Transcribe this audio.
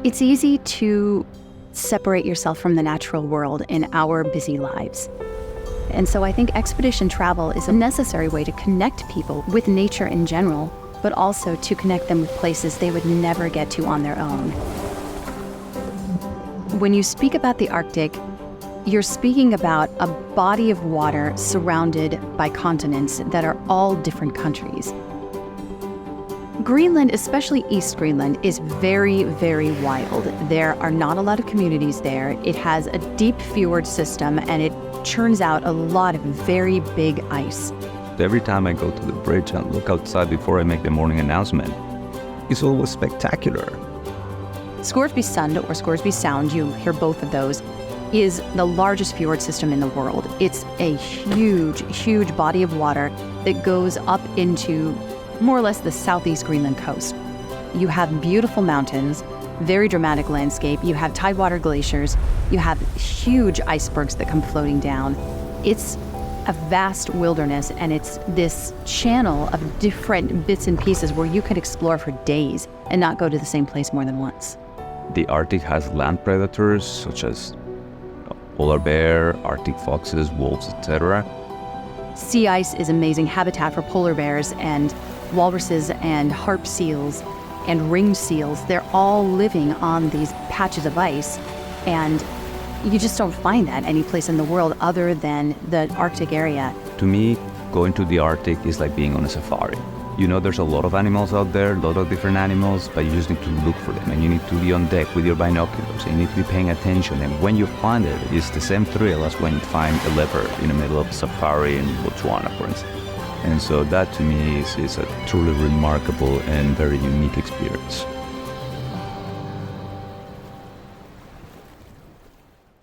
It's easy to separate yourself from the natural world in our busy lives. And so I think expedition travel is a necessary way to connect people with nature in general, but also to connect them with places they would never get to on their own. When you speak about the Arctic, you're speaking about a body of water surrounded by continents that are all different countries. Greenland, especially East Greenland, is very, very wild. There are not a lot of communities there. It has a deep fjord system, and it churns out a lot of very big ice. Every time I go to the bridge and look outside before I make the morning announcement, it's always spectacular. Scoresby Sund, or Scoresby Sound, you hear both of those, is the largest fjord system in the world. It's a huge, huge body of water that goes up into more or less the southeast Greenland coast. You have beautiful mountains, very dramatic landscape. You have tidewater glaciers. You have huge icebergs that come floating down. It's a vast wilderness, and it's this channel of different bits and pieces where you could explore for days and not go to the same place more than once. The Arctic has land predators such as polar bear, Arctic foxes, wolves, etc. Sea ice is amazing habitat for polar bears and walruses and harp seals and ringed seals. They're all living on these patches of ice, and you just don't find that any place in the world other than the Arctic area. To me, going to the Arctic is like being on a safari. You know, there's a lot of animals out there, a lot of different animals, but you just need to look for them, and you need to be on deck with your binoculars, and you need to be paying attention. And when you find it, it's the same thrill as when you find a leopard in the middle of a safari in Botswana, for instance. And so that to me is a truly remarkable and very unique experience.